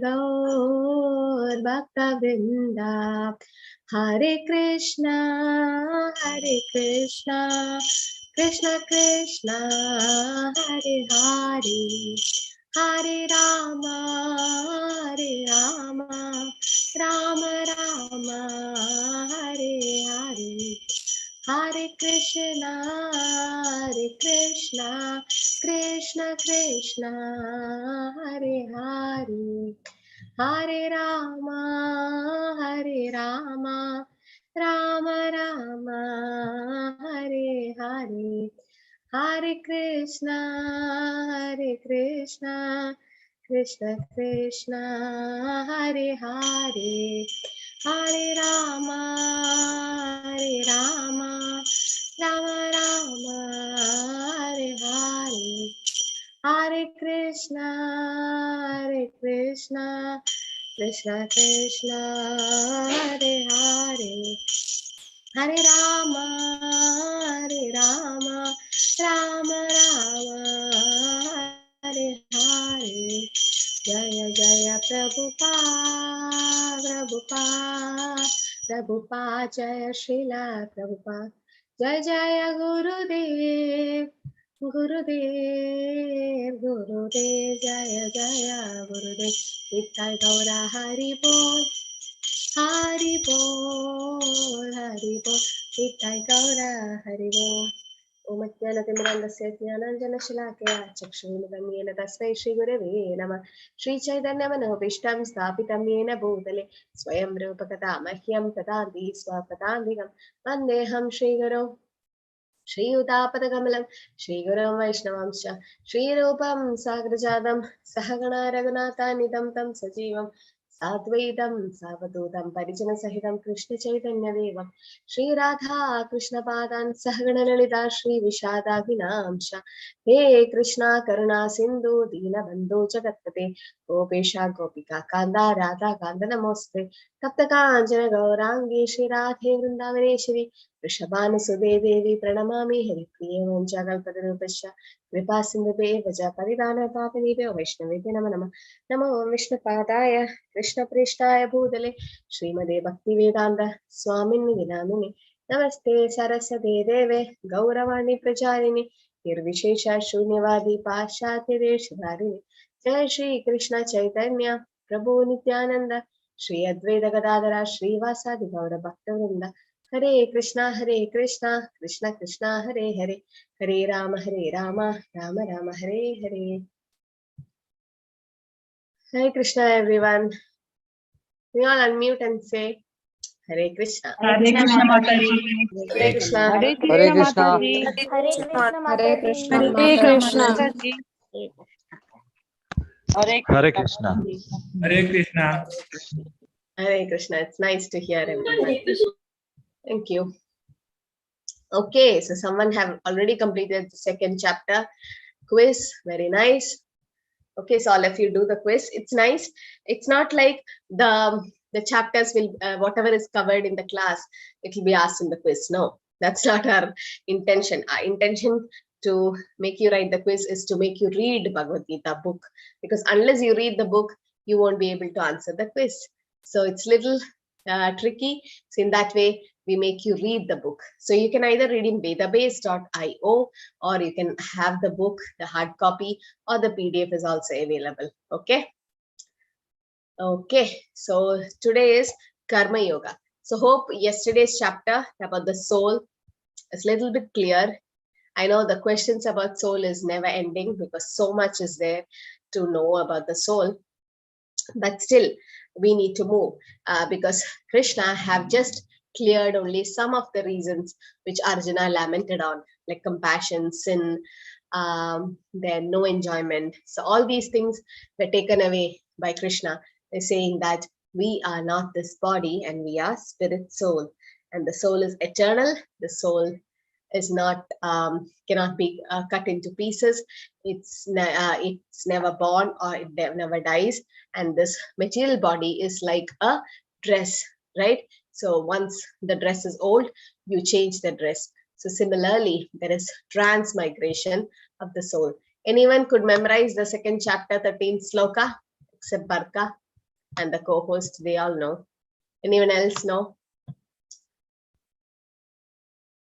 Gaur Bhakta Vrinda. Hare Krishna, Krishna Krishna, Hare Hare, Hare Rama, Rama Rama, Hare Hare. Hare Krishna, Krishna Krishna, Hare Hare, Hare Rama, Rama Rama, Hare Hare. Hare Krishna, Krishna Krishna, Hare Hare, Hare Rama, Rama Rama, Hare Hare. Hare Krishna, Krishna Krishna, Hare Hare. Hare Rama, Rama Rama, Hare Hare. Jaya Jaya Prabhupada, Prabhupada, Jaya Srila Prabhupada. Jaya Jaya Gurudev, Gurudev, Jaya Jaya Gurudev. Nitai Gaura Hari Bol, Hari Bol, Nitai Gaura Hari Bol. Om Jnanatimirandasya Jnananjanashilakaya Chakshurunmilimita Tasmai Shri Gurave Namah. Shri Chaitanya Manobishtam Sthapitam Yena Bhutale Swayam Rupakata Mahyam Tadanti Swapadantikam Vandeham Shri Guru Shri Utapatakamelam Shri Gurum Vaishnavamscha Shri Rupam Sagrajadam Sahagana Raghunatha Nidam Tam Sajivam Sadvaitam Savadutam Parijana Sahitam Krishna Chaitanya Devam Shri Radha Krishna Padan Sahagana Lalita Shri Vishada Vinamsha He Krishna Karuna Sindhu Dina Bandhu Jagatpate Gopesha Gopika Kanda Radha Kanda Namoste Taptaka Anjana Gaurangi Shri Radhe Vrindavaneshwari Vrishabhanusudhe Devi Pranamami Haripriya Vanchakalpatarupasya Kripa Sindhube Vaja Paridana Papanive Vaishnavite Nama Nama Namo Vishnupadaya Krishna Prishtaya Bhutale Srimade Bhaktivedanta Swamini Vinamini Namaste Saraswate Deve Gauravani Pracharini Nirvishesha Shunyavadi Pashatya Deshadharini Jai Shri Krishna Chaitanya Prabhu Nityananda Shri Advaita Gadadara Shri Vasadi Gaura Bhakta Hare Krishna, Krishna Krishna, Hare Hare, Hare Rama, Rama Rama, Hare Hare. Hare Krishna, everyone. We all unmute and say Hare Krishna. Hare Krishna Mataji. Hare Krishna. Hare Hare Krishna Krishna. Mataji. Hare Krishna Hare Mataji. Hare Krishna. Hare Krishna. Hare Krishna. It's nice to hear everyone. Thank you. Okay, so someone have already completed the second chapter quiz. Very nice. Okay, so all of you do the quiz. It's nice. It's not like the chapters will whatever is covered in the class, it will be asked in the quiz. No, that's not our intention. Our intention to make you write the quiz is to make you read Bhagavad Gita book, because unless you read the book, you won't be able to answer the quiz. So it's little tricky. So in that way, we make you read the book. So you can either read in vedabase.io, or you can have the book, the hard copy, or the PDF is also available. Okay. Okay. So today is Karma Yoga. So hope yesterday's chapter about the soul is a little bit clear. I know the questions about soul is never ending because so much is there to know about the soul. But still, we need to move because Krishna have just cleared only some of the reasons which Arjuna lamented on, like compassion, sin, then no enjoyment. So all these things were taken away by Krishna. They're saying that we are not this body and we are spirit soul, and the soul is eternal. The soul is not cannot be cut into pieces. It's never born or it never dies, and this material body is like a dress, right? So once the dress is old, you change the dress. So similarly, there is transmigration of the soul. Anyone could memorize the second chapter 13th sloka except Barka? and the co-host, they all know. Anyone else know?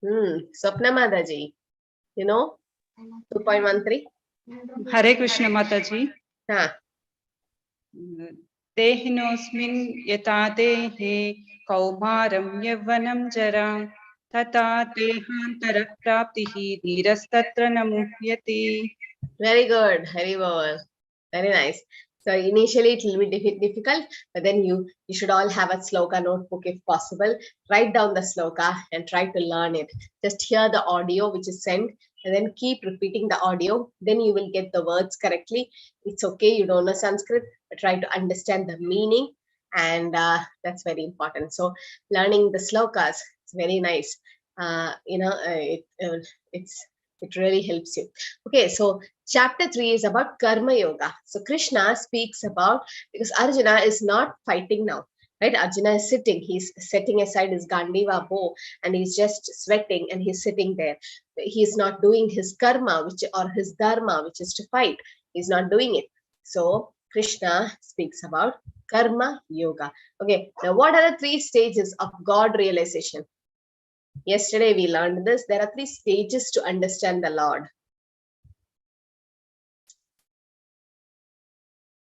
Swapna Mataji, you know 2.13? Hare Krishna Mataji. Huh. Dehinosmin yatate he kaumaram yavanam jara tata tehantara praptihi dhirastatra namuhyati. Very good. Very well. Very nice. So initially it will be difficult, but then you should all have a sloka notebook if possible. Write down the sloka and try to learn it. Just hear the audio which is sent and then keep repeating the audio. Then you will get the words correctly. It's okay, you don't know Sanskrit, but try to understand the meaning, and that's very important. So learning the slokas is very nice. It really helps you. Okay, so chapter 3 is about Karma Yoga. So Krishna speaks about, because Arjuna is not fighting now, right? Arjuna is sitting, he's setting aside his Gandiva bow and he's just sweating and he's sitting there. He's not doing his karma, or his dharma, which is to fight. He's not doing it. So Krishna speaks about Karma Yoga. Okay, now what are the 3 stages of God realization? Yesterday we learned this. There are 3 stages to understand the Lord.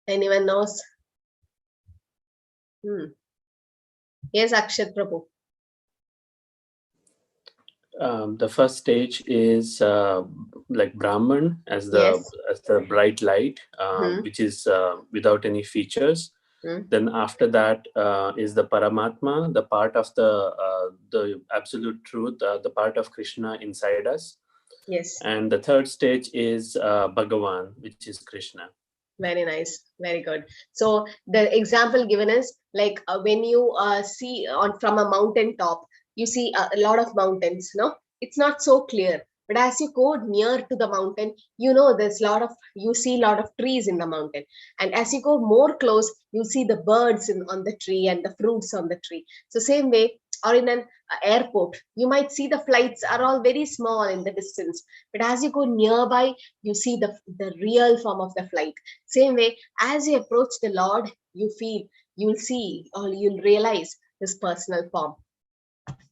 Anyone knows? Yes, Akshat Prabhu. The first stage is like Brahman as the bright light, which is without any features. Then after that is the Paramatma, the part of the absolute truth, the part of Krishna inside us. Yes. And the third stage is Bhagavan, which is Krishna. Very nice. Very good. So the example given is like when you see from a mountain top, you see a lot of mountains, no? It's not so clear. But as you go near to the mountain, you know you see a lot of trees in the mountain. And as you go more close, you see the birds on the tree and the fruits on the tree. So same way, or in an airport, you might see the flights are all very small in the distance. But as you go nearby, you see the real form of the flight. Same way, as you approach the Lord, you'll see, or you'll realize his personal form.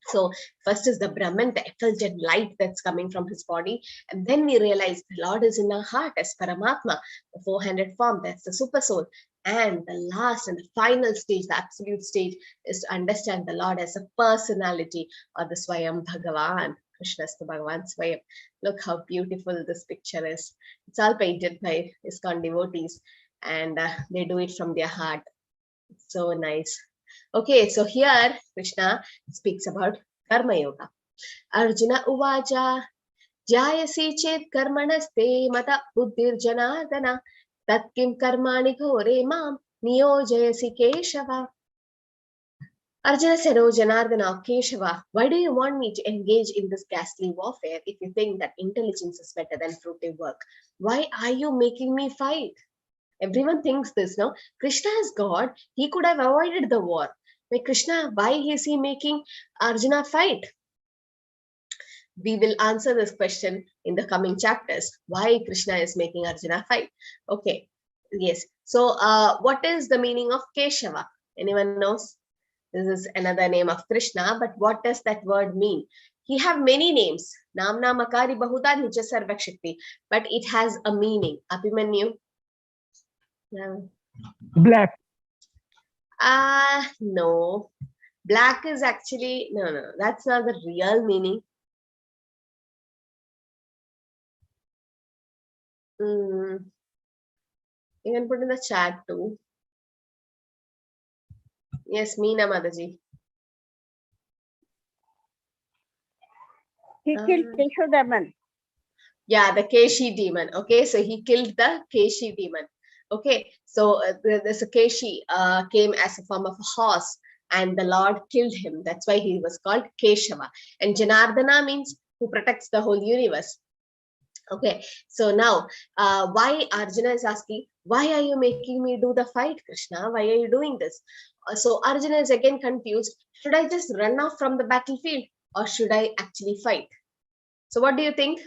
So first is the Brahman, the effulgent light that's coming from his body. And then we realize the Lord is in our heart as Paramatma, the 400 form, that's the super soul. And the last and the final stage, the absolute stage, is to understand the Lord as a personality, or the Swayam Bhagavan. Krishna's the Bhagavan Swayam. Look how beautiful this picture is. It's all painted by ISKCON devotees, and they do it from their heart. It's so nice. Okay, so here Krishna speaks about Karma Yoga. Arjuna Uvaja Jayasi Chet Karmanaste Mata Buddhir Janardana Tat Kim Karmani Ghore Mam Niyojayasi Keshava. Arjuna said, "Oh Janardana, Keshava, why do you want me to engage in this ghastly warfare if you think that intelligence is better than fruitive work? Why are you making me fight?" Everyone thinks this, no? Krishna is God. He could have avoided the war. Like Krishna, why is he making Arjuna fight? We will answer this question in the coming chapters. Why Krishna is making Arjuna fight? Okay. Yes. So what is the meaning of Keshava? Anyone knows? This is another name of Krishna, but what does that word mean? He have many names. Namna Makari Bahuda Nija Sarvakshakti. But it has a meaning. Abhimanyu? Black. No. Black is actually, no, that's not the real meaning. You can put in the chat too. Yes, Meena Mataji. He killed Keshu demon. Yeah, the Keshi demon. Okay, so he killed the Keshi demon. Okay, so there's a Keshi came as a form of a horse, and the Lord killed him. That's why he was called Keshava. And Janardana means who protects the whole universe. Okay, so now why Arjuna is asking, why are you making me do the fight, Krishna? Why are you doing this? So Arjuna is again confused. Should I just run off from the battlefield, or should I actually fight? So what do you think?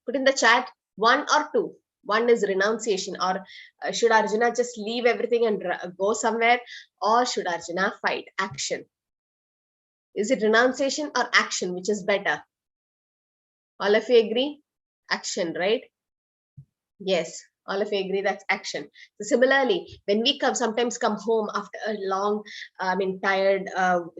Put in the chat, 1 or 2. One is renunciation, or should Arjuna just leave everything and go somewhere, or should Arjuna fight? Action. Is it renunciation or action, which is better? All of you agree? Action, right? Yes, all of you agree that's action. So similarly, when we sometimes come home after a long, tired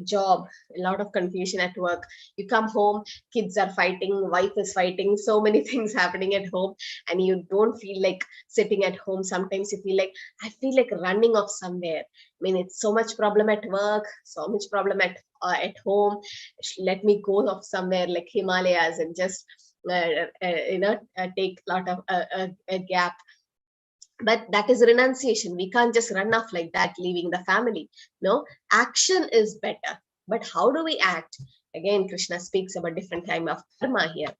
job, a lot of confusion at work, you come home, kids are fighting, wife is fighting, so many things happening at home, and you don't feel like sitting at home. Sometimes you feel like, I feel like running off somewhere. It's so much problem at work, so much problem at home. Let me go off somewhere like Himalayas and just take a lot of a gap. But that is renunciation. We can't just run off like that, leaving the family. No, action is better. But how do we act? Again, Krishna speaks about different kind of karma here.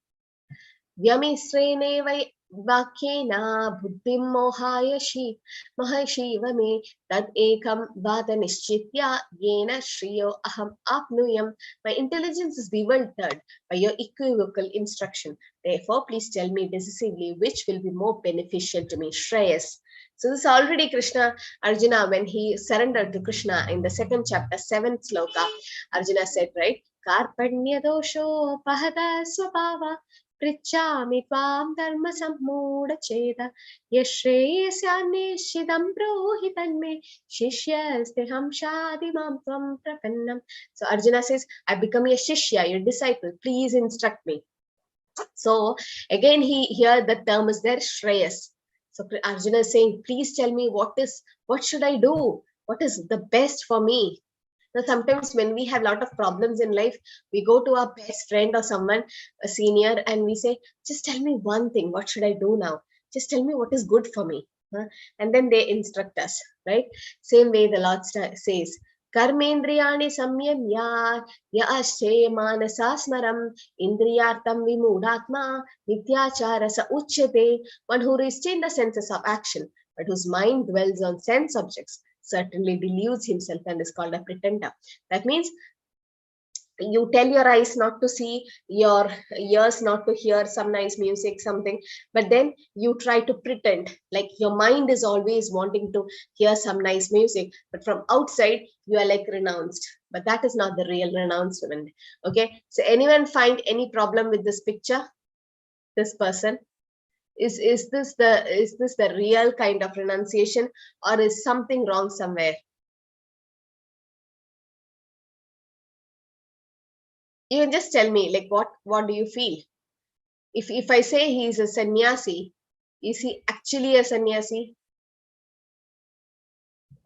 Vyamisrene vai vakyena buddhim mohayashi mahashiva me tad ekam vada nischitya yena shriyo aham apnuyam. My intelligence is bewildered by your equivocal instruction. Therefore, please tell me decisively which will be more beneficial to me. Shreyas. So this is already Krishna, Arjuna, when he surrendered to Krishna in the 2nd chapter, 7th sloka, Arjuna said, right? Karpanya dosho pahata swabhava prichami tvam dharma sammuda cheda yashreyasya nishidam brohitanme shishyasteham shadimam tvam prapannam. So Arjuna says, I become your shishya, your disciple. Please instruct me. So again, here the term is there, Shreyas. So Arjuna is saying, please tell me what should I do? What is the best for me? Now, sometimes when we have a lot of problems in life, we go to our best friend or someone, a senior, and we say, just tell me one thing. What should I do now? Just tell me what is good for me. And then they instruct us, right? Same way the Lord says, Karmendriyani samyamya yasche manasa smaram indriyartam vimudatma nityachara sa uchyate. One who restrains the senses of action, but whose mind dwells on sense objects, certainly deludes himself and is called a pretender. That means you tell your eyes not to see, your ears not to hear some nice music, something, but then you try to pretend like your mind is always wanting to hear some nice music, but from outside you are like renounced. But that is not the real renouncement. Okay, so anyone find any problem with this picture? This person? Is this the real kind of renunciation, or is something wrong somewhere? You can just tell me, like, what do you feel? If I say he is a sannyasi, is he actually a sannyasi?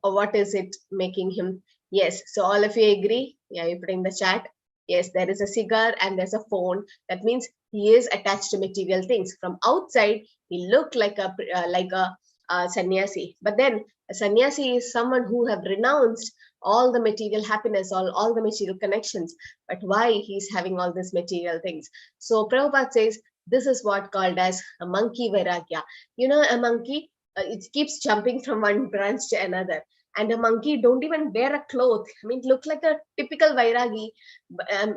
Or what is it making him? Yes, so all of you agree? Yeah, you put in the chat. Yes, there is a cigar and there's a phone. That means he is attached to material things. From outside, he looked like a sannyasi. But then a sannyasi is someone who have renounced all the material happiness, all the material connections. But why he's having all these material things? So Prabhupada says, this is what called as a monkey vairagya. You know, a monkey, it keeps jumping from one branch to another. And a monkey don't even wear a cloth. It looks like a typical vairagi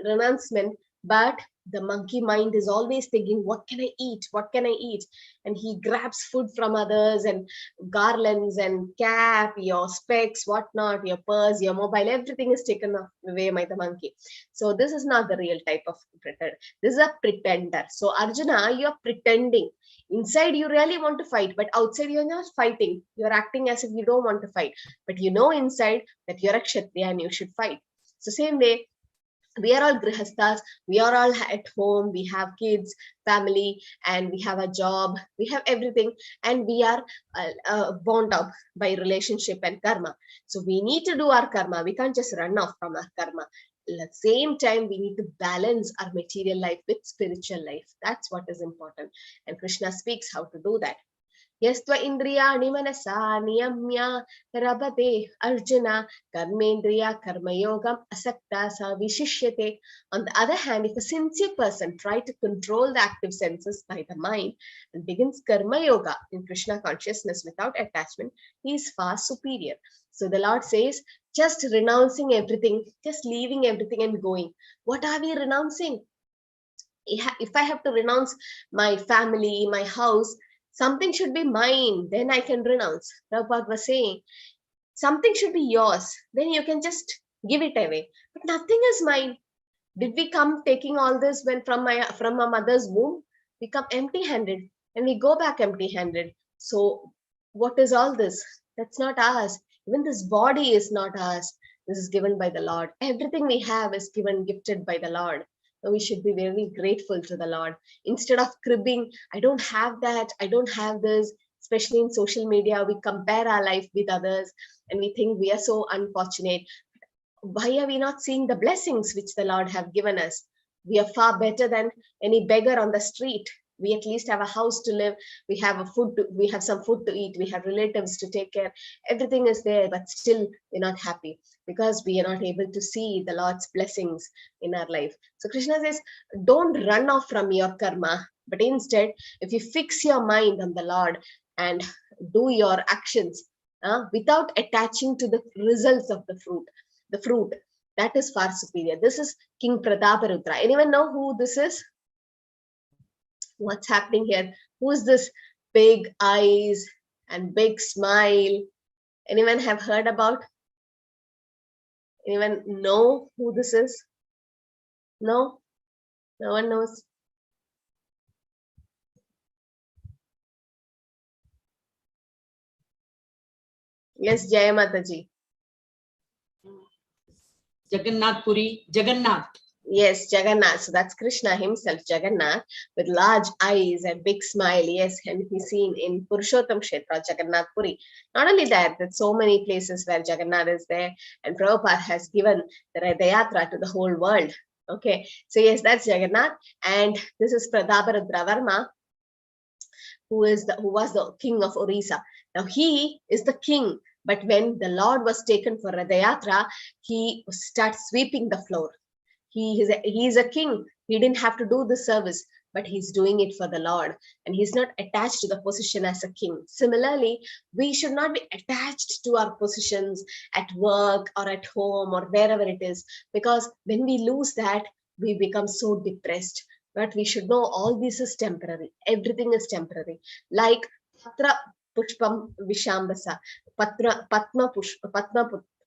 renouncement, but the monkey mind is always thinking, what can I eat? What can I eat? And he grabs food from others and garlands and cap, your specs, whatnot, your purse, your mobile, everything is taken away by the monkey. So this is not the real type of pretender. This is a pretender. So Arjuna, you're pretending. Inside you really want to fight, but outside you're not fighting. You're acting as if you don't want to fight, but you know inside that you're a Kshatriya and you should fight. So same way, we are all grihasthas, we are all at home, we have kids, family, and we have a job, we have everything, and we are bound up by relationship and karma. So we need to do our karma. We can't just run off from our karma. At the same time, we need to balance our material life with spiritual life. That's what is important. And Krishna speaks how to do that. Yastva indriyani manasa niyamya rabate Arjuna karmendriya karma yogam asakta sa vishishyate. On the other hand, if a sincere person tries to control the active senses by the mind and begins karma yoga in Krishna consciousness without attachment, he is far superior. So the Lord says, just renouncing everything, just leaving everything and going. What are we renouncing? If I have to renounce my family, my house, Something should be mine, then I can renounce. Prabhupada was saying, something should be yours, then you can just give it away. But nothing is mine. Did we come taking all this when from our mother's womb? We come empty-handed and we go back empty-handed. So what is all this? That's not ours. Even this body is not ours. This is given by the Lord. Everything we have is gifted by the Lord. So we should be very grateful to the Lord. Instead of cribbing, I don't have that, I don't have this. Especially in social media, we compare our life with others and we think we are so unfortunate. Why are we not seeing the blessings which the Lord have given us? We are far better than any beggar on the street. We at least have a house to live. We have we have some food to eat. We have relatives to take care. Everything is there, but still we're not happy because we are not able to see the Lord's blessings in our life. So Krishna says, don't run off from your karma, but instead, if you fix your mind on the Lord and do your actions without attaching to the results of the fruit, that is far superior. This is King Prataparudra. Anyone know who this is? What's happening here? Who is this big eyes and big smile? Anyone have heard about? Anyone know who this is? No? No one knows? Yes, Jaya Mataji. Jagannath Puri, Jagannath. Yes, Jagannath. So that's Krishna himself, Jagannath, with large eyes and big smile. Yes, and he's seen in Purushottam Kshetra, Jagannath Puri. Not only that, there's so many places where Jagannath is there, and Prabhupada has given the Ratha Yatra to the whole world. Okay, so yes, that's Jagannath, and this is Prataparudra Varma, who was the king of Orissa. Now he is the king, but when the Lord was taken for Ratha Yatra, he starts sweeping the floor. He is a king. He didn't have to do the service, but he's doing it for the Lord, and he's not attached to the position as a king. Similarly, we should not be attached to our positions at work or at home or wherever it is, because when we lose that, we become so depressed. But we should know all this is temporary. Everything is temporary. Like Patra Pushpam Vishambasa, Patma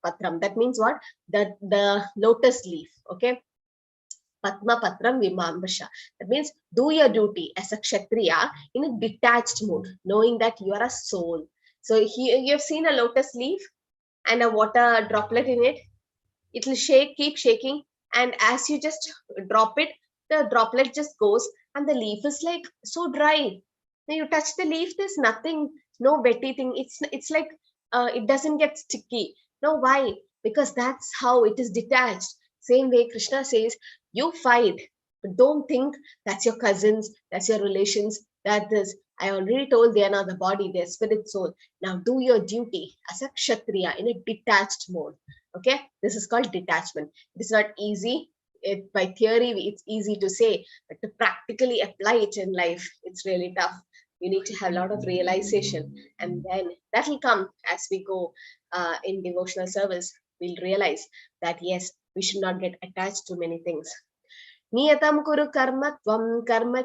Patram. That means what? The lotus leaf. Okay. Padma Patram Vimambasha. That means do your duty as a Kshatriya in a detached mood, knowing that you are a soul. So here you have seen a lotus leaf and a water droplet in it. It will shake, keep shaking, and as you just drop it, the droplet just goes and the leaf is like so dry. When you touch the leaf, there's nothing, no wetty thing. It's like it doesn't get sticky. No, why? Because that's how it is detached. Same way Krishna says, you fight, but don't think that's your cousins, that's your relations, that is. I already told they are not the body, they're spirit soul. Now do your duty as a Kshatriya in a detached mode. Okay, this is called detachment. It's not easy. By theory, it's easy to say, but to practically apply it in life, it's really tough. You need to have a lot of realization, and then that will come as we go in devotional service. We'll realize that yes, we should not get attached to many things. Niyatam kuru karma tvam karma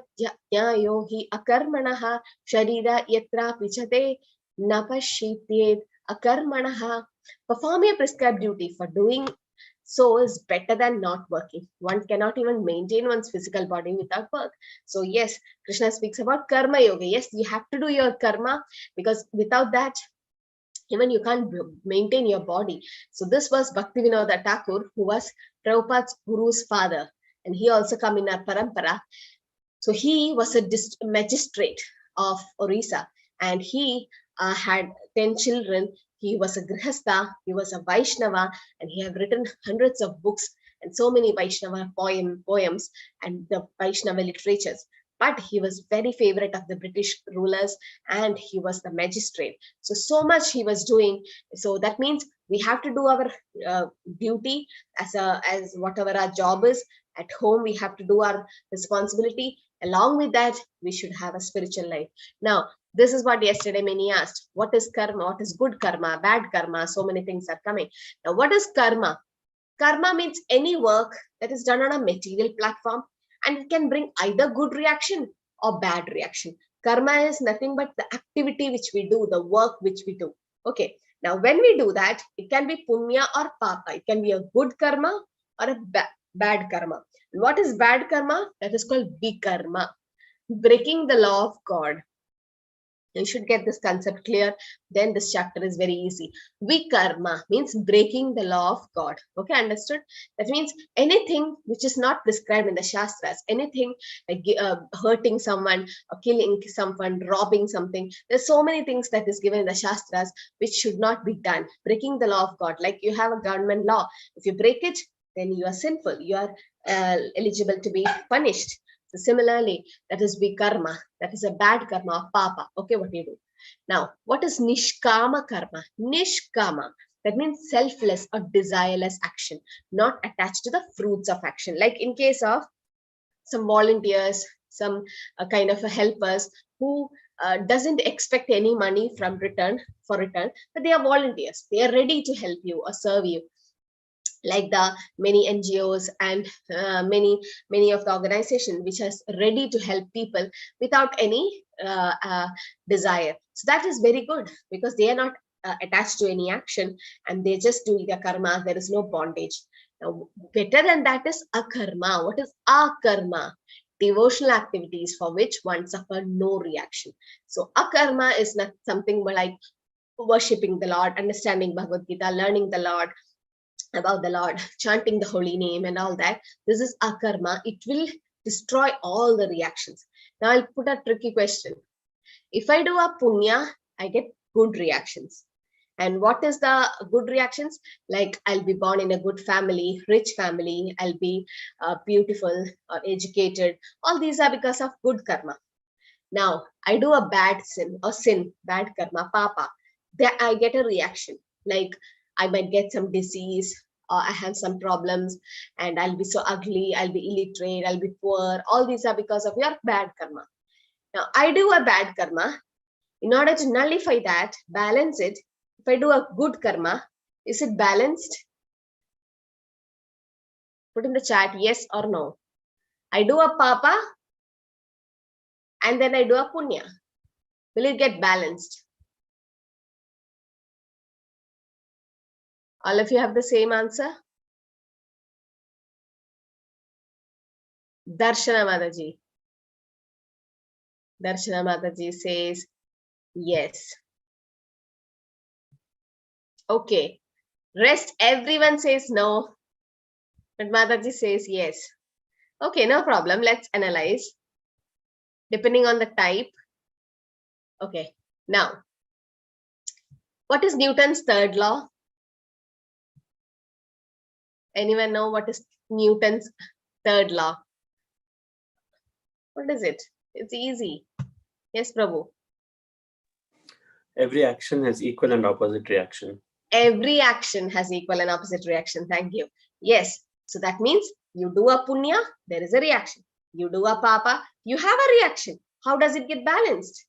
jnayo hi akarmanaha sharira yatra pichate napashityed akarmanaha. Perform your prescribed duty, for doing so is better than not working. One cannot even maintain one's physical body without work. So yes, Krishna speaks about karma yoga. Yes, you have to do your karma, because without that, even you can't maintain your body. So this was Bhaktivinoda Thakur, who was Prabhupada's guru's father, and he also come in our parampara. So he was a magistrate of Orissa, and he had 10 children. He was a grihastha, he was a Vaishnava, and he have written hundreds of books and so many Vaishnava poems and the Vaishnava literatures. But he was very favorite of the British rulers, and he was the magistrate. So much he was doing. So that means we have to do our duty as whatever our job is. At home, we have to do our responsibility. Along with that, we should have a spiritual life. Now, this is what yesterday many asked. What is karma? What is good karma, bad karma? So many things are coming. Now, what is karma? Karma means any work that is done on a material platform, and it can bring either good reaction or bad reaction. Karma is nothing but the activity which we do, the work which we do. Okay. Now, when we do that, it can be punya or papa. It can be a good karma or a bad karma. And what is bad karma? That is called vikarma, breaking the law of God. You should get this concept clear. Then this chapter is very easy. Vikarma means breaking the law of God. Okay, understood? That means anything which is not prescribed in the Shastras, anything like hurting someone, or killing someone, robbing something. There's so many things that is given in the Shastras which should not be done. Breaking the law of God. Like you have a government law. If you break it, then you are sinful. You are eligible to be punished. So similarly, that is vikarma. That is a bad karma of papa. Okay, what do you do? Now, what is nishkama karma? Nishkama. That means selfless or desireless action, not attached to the fruits of action. Like in case of some volunteers, some kind of helpers who doesn't expect any money from return, but they are volunteers. They are ready to help you or serve you. Like the many NGOs and many of the organizations which are ready to help people without any desire. So that is very good because they are not attached to any action and they just do their karma. There is no bondage. Now, better than that is akarma. What is akarma? Devotional activities for which one suffer no reaction. So akarma is not something but like worshipping the Lord, understanding Bhagavad Gita, learning the Lord, about the Lord, chanting the holy name and all that. This is akarma. It will destroy all the reactions. Now I'll put a tricky question. If I do a punya, I get good reactions. And what is the good reactions? Like I'll be born in a good family, rich family. I'll be beautiful or educated. All these are because of good karma. Now I do a bad sin, bad karma, papa. There I get a reaction. Like I might get some disease or I have some problems and I'll be so ugly, I'll be illiterate, I'll be poor. All these are because of your bad karma. Now, I do a bad karma. In order to nullify that, balance it, if I do a good karma, is it balanced? Put in the chat, yes or no. I do a papa and then I do a punya. Will it get balanced? All of you have the same answer? Darshana Mataji. Darshana Mataji says yes. Okay. Rest everyone says no. But Mataji says yes. Okay, no problem. Let's analyze. Depending on the type. Okay. Now, what is Newton's third law? Anyone know what is Newton's third law? What is it? It's easy. Yes, Prabhu. Every action has equal and opposite reaction. Every action has equal and opposite reaction. Thank you. Yes. So that means you do a punya, there is a reaction. You do a papa, you have a reaction. How does it get balanced?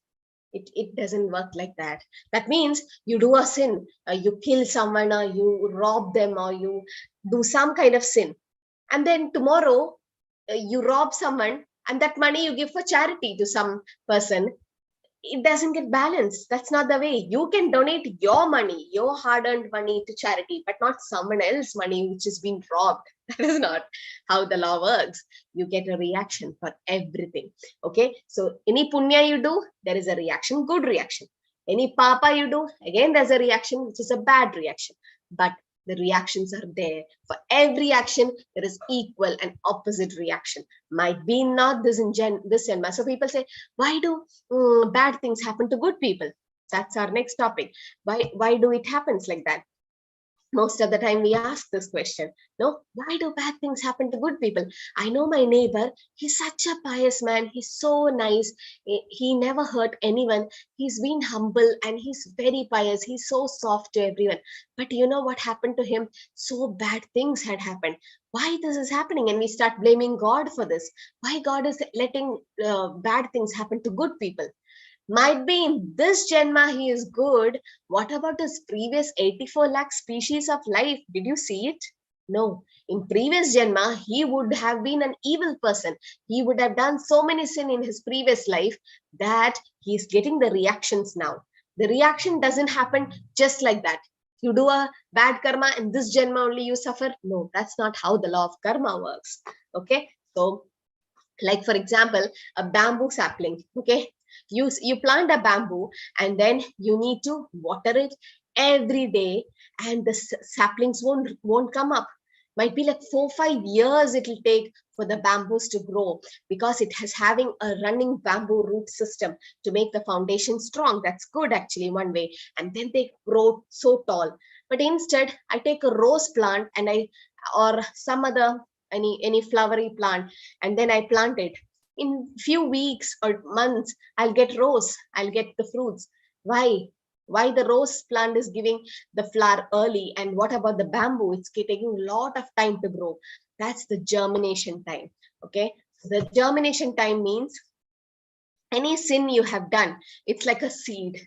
It doesn't work like that. That means you do a sin, you kill someone or you rob them or you do some kind of sin. And then tomorrow you rob someone and that money you give for charity to some person. It doesn't get balanced. That's not the way. You can donate your money, your hard-earned money to charity, but not someone else's money which has been robbed. That is not how the law works. You get a reaction for everything. Okay. So any punya you do, there is a reaction, good reaction. Any papa you do, again, there's a reaction, which is a bad reaction. But the reactions are there. For every action, there is equal and opposite reaction. Might be not this in this janma. So people say, why do bad things happen to good people? That's our next topic. Why do it happens like that? Most of the time we ask this question. No, why do bad things happen to good people? I know my neighbor, he's such a pious man. He's so nice. He never hurt anyone. He's been humble and he's very pious. He's so soft to everyone. But you know what happened to him? So bad things had happened. Why this is happening? And we start blaming God for this. Why God is letting bad things happen to good people? Might be in this Janma he is good. What about his previous 84 lakh species of life? Did you see it? No, in previous Janma, he would have been an evil person. He would have done so many sin in his previous life that he's getting the reactions now. The reaction doesn't happen just like that. You do a bad karma and this Janma only you suffer. No, that's not how the law of karma works. Okay, so like for example, a bamboo sapling. Okay, you plant a bamboo and then you need to water it every day, and the saplings won't come up. Might be like 4-5 years it will take for the bamboos to grow, because it has having a running bamboo root system to make the foundation strong. That's good actually one way, and then they grow so tall. But instead I take a rose plant and or some other any flowery plant, and then I plant it. In few weeks or months I'll get rose, I'll get the fruits. Why the rose plant is giving the flower early, and what about the bamboo? It's taking a lot of time to grow. That's the germination time. Okay, the germination time means any sin you have done, it's like a seed.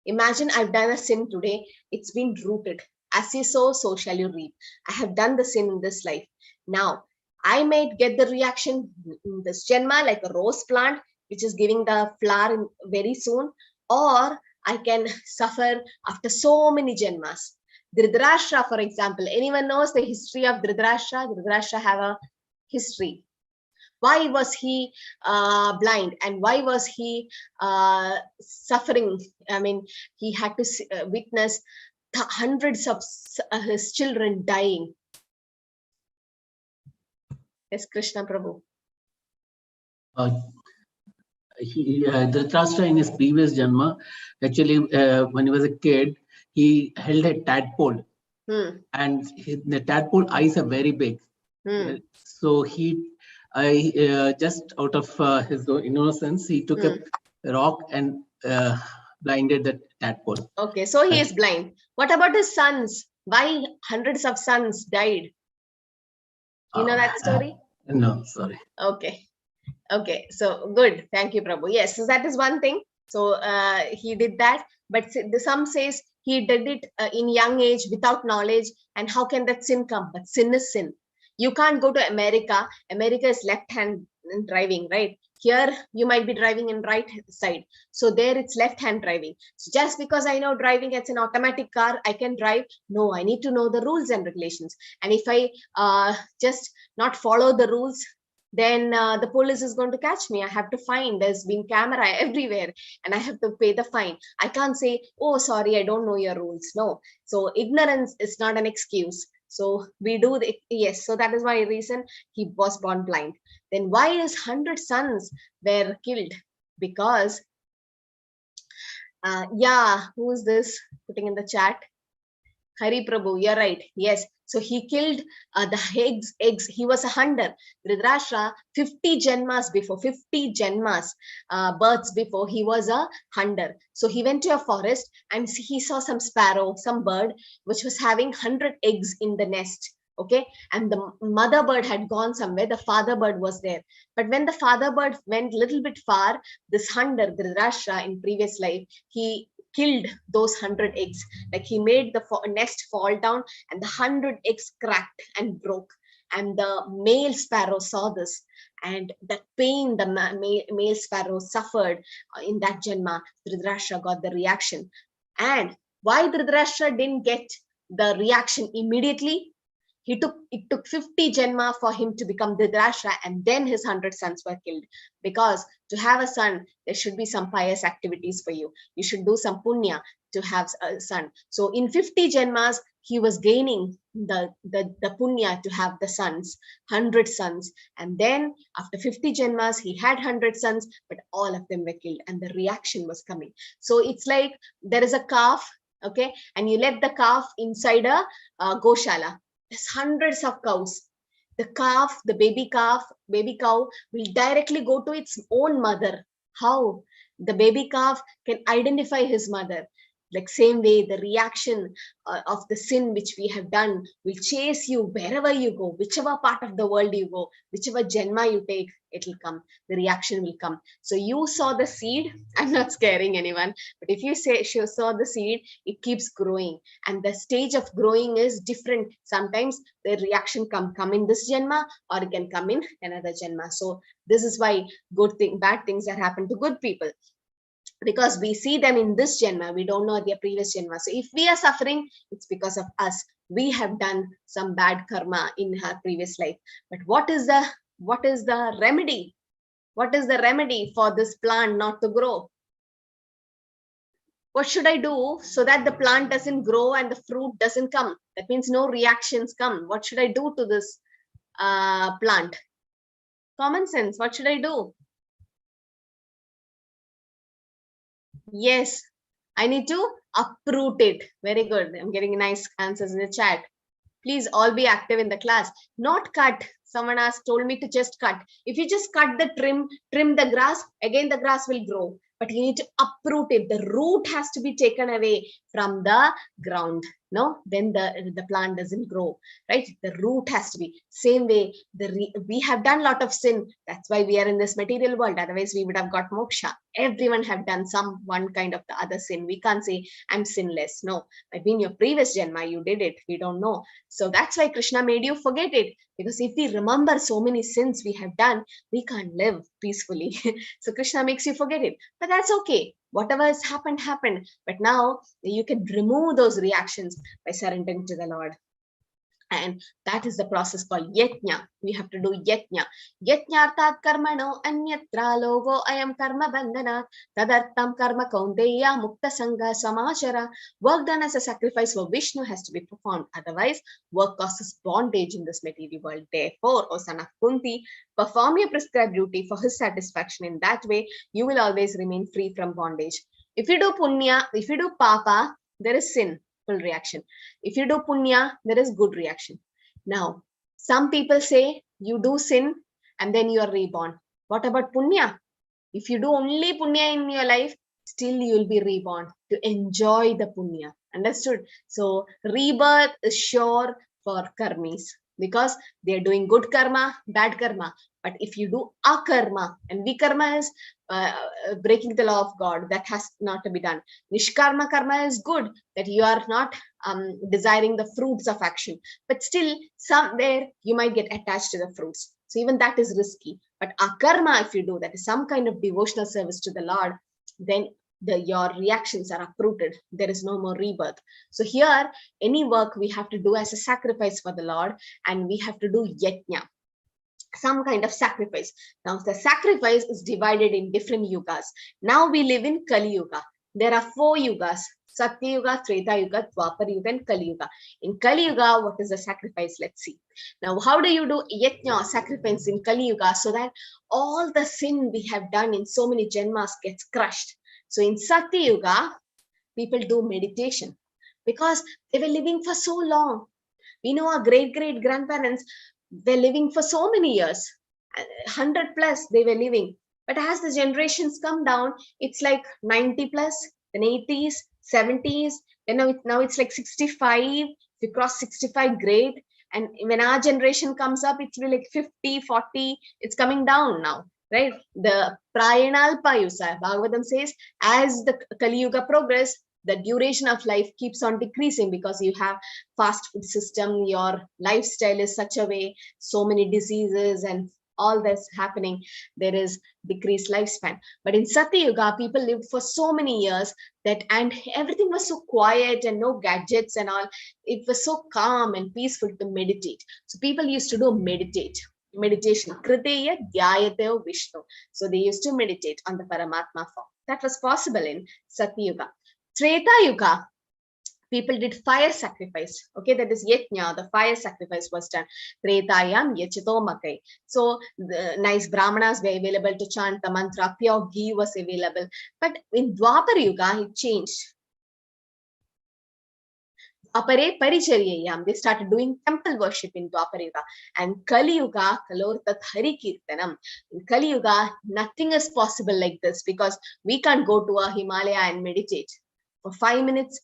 Imagine I've done a sin today, it's been rooted. As you sow, so shall you reap. I have done the sin in this life. Now I may get the reaction in this Janma like a rose plant which is giving the flower very soon, or I can suffer after so many Janmas. Dhritarashtra, for example, anyone knows the history of Dhritarashtra? Dhritarashtra have a history. Why was he blind, and why was he suffering? I mean, he had to witness hundreds of his children dying. Yes, Krishna Prabhu. Dhritarashtra in his previous Janma, actually, when he was a kid, he held a tadpole, and the tadpole eyes are very big. So he, just out of his innocence, he took a rock and blinded the tadpole. Okay, so he is blind. What about his sons? Why hundreds of sons died? You know that story? No, sorry. Okay, so good. Thank you, Prabhu. Yes, so that is one thing. So he did that, but some says he did it in young age without knowledge. And how can that sin come? But sin is sin. You can't go to America. America is left-hand driving, right? Here you might be driving in right side, so there it's left-hand driving. So just because I know driving as an automatic car, I can drive? No, I need to know the rules and regulations. And if I just not follow the rules, then the police is going to catch me. I have to fine. There's been camera everywhere and I have to pay the fine. I can't say, oh, sorry, I don't know your rules. No. So ignorance is not an excuse. So we do the, yes. So that is why reason he was born blind. Then why his 100 sons were killed? Because, yeah, who is this putting in the chat? Hari Prabhu, you're right. Yes. So he killed the eggs. He was a hunter. Dhritarashtra, 50 Janmas before, 50 Janmas, births before, he was a hunter. So he went to a forest and he saw some sparrow, some bird, which was having 100 eggs in the nest. Okay. And the mother bird had gone somewhere. The father bird was there. But when the father bird went a little bit far, this hunter, Dhritarashtra, in previous life, he killed those 100 eggs. Like he made the nest fall down and the 100 eggs cracked and broke. And the male sparrow saw this, and the pain the male sparrow suffered in that Janma, Dhritarashtra got the reaction. And why Dhritarashtra didn't get the reaction immediately? It took 50 Janma for him to become Dhritarashtra, and then his 100 sons were killed. Because to have a son, there should be some pious activities for you. You should do some punya to have a son. So in 50 Janmas, he was gaining the punya to have the sons, 100 sons. And then after 50 Janmas, he had 100 sons, but all of them were killed and the reaction was coming. So it's like there is a calf, okay, and you let the calf inside a goshala. There's hundreds of cows. The calf, the baby cow will directly go to its own mother. How? The baby calf can identify his mother. Like same way, the reaction of the sin which we have done will chase you wherever you go, whichever part of the world you go, whichever janma you take, it will come. The reaction will come. So you saw the seed. I'm not scaring anyone, but if you saw the seed, it keeps growing, and the stage of growing is different. Sometimes the reaction come in this janma, or it can come in another janma. So this is why bad things that happen to good people, because we see them in this janma, we don't know their previous janma. So if we are suffering, it's because of us. We have done some bad karma in our previous life. But what is the remedy? What is the remedy for this plant not to grow? What should I do so that the plant doesn't grow and the fruit doesn't come? That means no reactions come. What should I do to this plant? Common sense. What should I do? Yes, I need to uproot it. Very good. I'm getting nice answers in the chat. Please all be active in the class. Not cut. Someone told me to just cut. If you just cut the trim the grass, again the grass will grow. But you need to uproot it. The root has to be taken away from the ground. No, then the plant doesn't grow, right? The root has to be. Same way, we have done a lot of sin. That's why we are in this material world. Otherwise, we would have got moksha. Everyone have done one kind of the other sin. We can't say I'm sinless. No, maybe in your previous janma you did it. We don't know. So that's why Krishna made you forget it. Because if we remember so many sins we have done, we can't live peacefully. So Krishna makes you forget it. But that's okay. Whatever has happened, happened. But now you can remove those reactions by surrendering to the Lord. And that is the process called yajna. We have to do yajna. Yajnartat karmano anyatra logo ayam karma bandhana tadartam karma kaunteya mukta sangha samachara. Work done as a sacrifice for Vishnu has to be performed. Otherwise, work causes bondage in this material world. Therefore, O son of Kunti, perform your prescribed duty for his satisfaction. In that way, you will always remain free from bondage. If you do punya, if you do papa, there is sin. Full reaction. If you do punya, there is good reaction. Now, some people say you do sin and then you are reborn. What about punya? If you do only punya in your life, still you will be reborn to enjoy the punya. Understood? So rebirth is sure for karmis because they are doing good karma, bad karma. But if you do akarma, and vikarma is breaking the law of God, that has not to be done. Nishkarma karma is good, that you are not desiring the fruits of action. But still, somewhere you might get attached to the fruits. So even that is risky. But akarma, if you do, that is some kind of devotional service to the Lord, then your reactions are uprooted. There is no more rebirth. So here, any work we have to do as a sacrifice for the Lord, and we have to do yajna, some kind of sacrifice. Now, the sacrifice is divided in different yugas. Now we live in Kali Yuga. There are 4 yugas: Satya Yuga, Treta Yuga, Dwapar Yuga, and Kali Yuga. In Kali Yuga, what is the sacrifice? Let's see. Now, how do you do yajna, sacrifice in Kali Yuga, so that all the sin we have done in so many janmas gets crushed? So in Satya Yuga, people do meditation because they were living for so long. We know our great-great-grandparents, they're living for so many years, 100 plus they were living. But as the generations come down, it's like 90 plus, then 80s, 70s, then now it's like 65. If you cross 65, great. And when our generation comes up, it's really like 50, 40, it's coming down now, right? The Prayanalpayusa, Bhagavatam says, as the Kali Yuga progress, the duration of life keeps on decreasing because you have fast food system, your lifestyle is such a way, so many diseases and all that's happening, there is decreased lifespan. But in Satya Yuga, people lived for so many years and everything was so quiet and no gadgets and all. It was so calm and peaceful to meditate. So people used to do meditation. Kriteya Dhyayate Vishnu. So they used to meditate on the Paramatma form. That was possible in Satya Yuga. Treta Yuga, people did fire sacrifice. Okay, that is yajna, the fire sacrifice was done. Tretayam yachito makai. So the nice brahmanas were available to chant the mantra, pure ghee was available. But in Dwapar Yuga, it changed. Dwapare Paricharyayam, they started doing temple worship in Dwapar Yuga. And Kali Yuga, Kalortat Hari Kirtanam. In Kali Yuga, nothing is possible like this because we can't go to a Himalaya and meditate. for 5 minutes.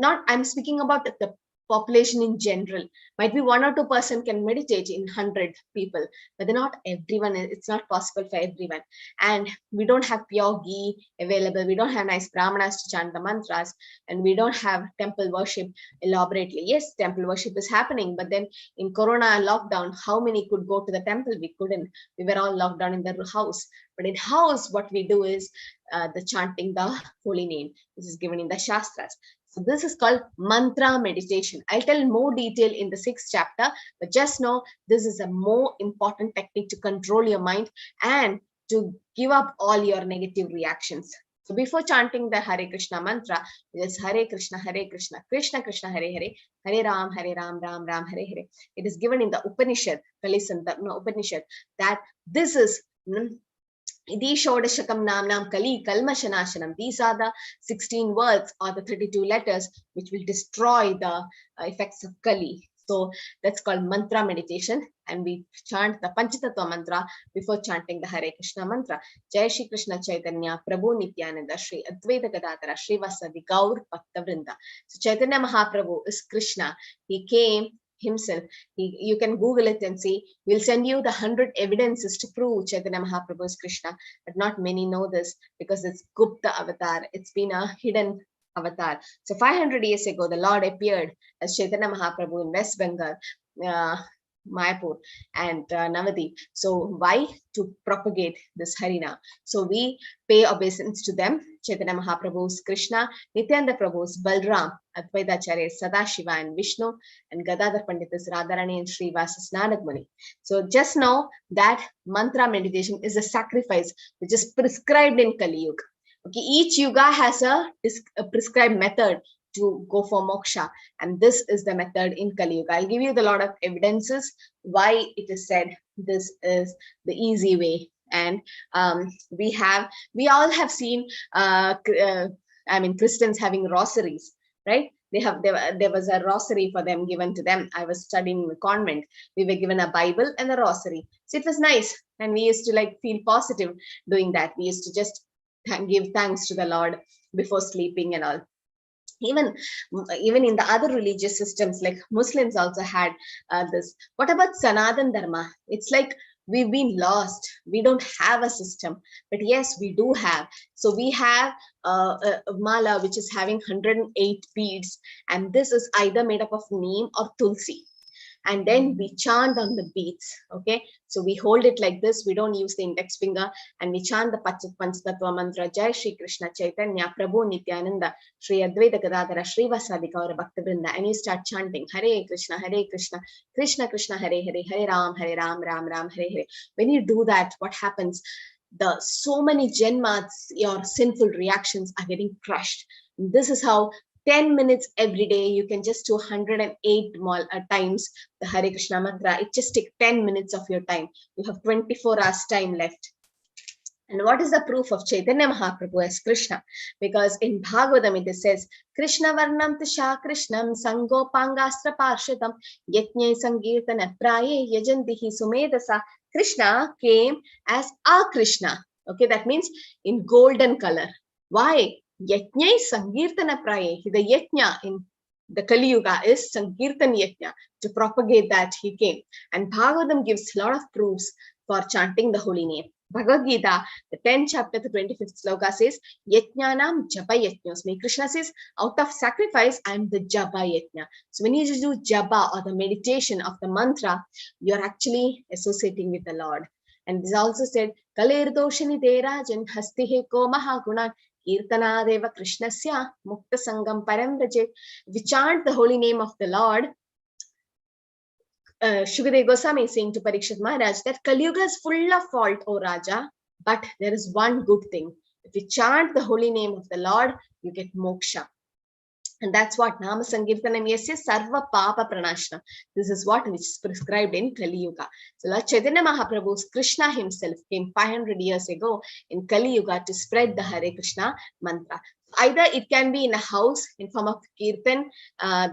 I'm speaking about the population in general. Might be 1 or 2% can meditate in 100 people, but they're not everyone. It's not possible for everyone. And we don't have pure ghee available. We don't have nice brahmanas to chant the mantras, and we don't have temple worship elaborately. Yes, temple worship is happening, but then in Corona lockdown, how many could go to the temple? We couldn't. We were all locked down in the house. But in house, what we do is the chanting the holy name. This is given in the Shastras. So this is called mantra meditation. I'll tell more detail in the 6th chapter, but just know this is a more important technique to control your mind and to give up all your negative reactions. So before chanting the Hare Krishna mantra, it is Hare Krishna, Krishna Krishna, Hare Hare, Hare Ram, Ram Ram, Hare Hare. It is given in the Upanishad, Upanishad, that this is Idi Shodashakam Namnam Kali Kalmashanashanam. These are the 16 words or the 32 letters which will destroy the effects of Kali. So that's called mantra meditation, and we chant the Panchatattva mantra before chanting the Hare Krishna mantra. Jai Shri Krishna Chaitanya Prabhu Nityananda Shri Advaita Gadadhara Shri Vasadi Gaur Bhakta Vrinda. So Chaitanya Mahaprabhu is Krishna. He came himself. You can Google it and see. We'll send you the 100 evidences to prove Chaitanya Mahaprabhu is Krishna, but not many know this because it's Gupta avatar. It's been a hidden avatar. So 500 years ago, the Lord appeared as Chaitanya Mahaprabhu in West Bengal, Mayapur and Navadip. So why? To propagate this Harina. So we pay obeisance to them. Chaitanya Mahaprabhu's Krishna, Nityananda Prabhu's Balram, Advaita Acharya Sadashiva and Vishnu, and Gadadhar Pandit is Radharani and Srivasa Snanak Muni. So just know that mantra meditation is a sacrifice which is prescribed in Kali Yuga. Okay, each yuga has a prescribed method to go for moksha, and this is the method in Kali Yuga. I'll give you a lot of evidences why it is said this is the easy way. And we all have seen Christians having rosaries, right? There was a rosary for them given to them. I was studying in the convent. We were given a Bible and a rosary. So it was nice, and we used to feel positive doing that. We used to just give thanks to the Lord before sleeping and all. Even in the other religious systems, like Muslims also had this. What about Sanatan Dharma? It's like we've been lost. We don't have a system, but yes, we do have. So we have a mala which is having 108 beads, and this is either made up of neem or tulsi. And then we chant on the beads. Okay, so we hold it like this. We don't use the index finger, and we chant the Panchatattva mantra. Jai Shri Krishna Chaitanya Prabhu Nityananda Shri Advaita Gadadhara Shri Vasadi Gaur Bhakta Vrinda, and you start chanting Hare Krishna, Krishna Krishna, Hare Hare, Hare Ram, Ram Ram, Hare Hare. When you do that, what happens? So many janmas, your sinful reactions are getting crushed. This is how 10 minutes every day, you can just do 108 times the Hare Krishna mantra. It just takes 10 minutes of your time. You have 24 hours time left. And what is the proof of Chaitanya Mahaprabhu as Krishna? Because in Bhagavatam it says, Krishna Varnam Tisha Krishnam Sango Pangastra Parshatam Yatnyai Sankirtana Praye Yajantihi Sumedasa. Krishna came as a Krishna. Okay, that means in golden color. Why? Yajna Sankirtana Praye. The Yajna in the Kali Yuga is Sankirtan Yajna, to propagate that he came. And Bhagavatam gives a lot of proofs for chanting the holy name. Bhagavad Gita, the 10th chapter, the 25th sloka says, Yajnanam Japa Yajnos. Krishna says, out of sacrifice, I am the Japa Yajna. So when you do Japa or the meditation of the mantra, you're actually associating with the Lord. And this also said, Kalir Doshani Derajan Hastihe Ko Mahagunan. Kirtanadeva Krishnasya Mukta Sangam Param Raje. We chant the holy name of the Lord. Shukadeva Goswami is saying to Parikshit Maharaj that Kali Yuga is full of fault, O Raja, but there is one good thing. If you chant the holy name of the Lord, you get moksha. And that's what Nama Sankirtanam Yasya Sarva Papa Pranashna. This is what which is prescribed in Kali Yuga. So Lord Chaitanya Mahaprabhu's Krishna himself came 500 years ago in Kali Yuga to spread the Hare Krishna mantra. Either it can be in a house in form of kirtan,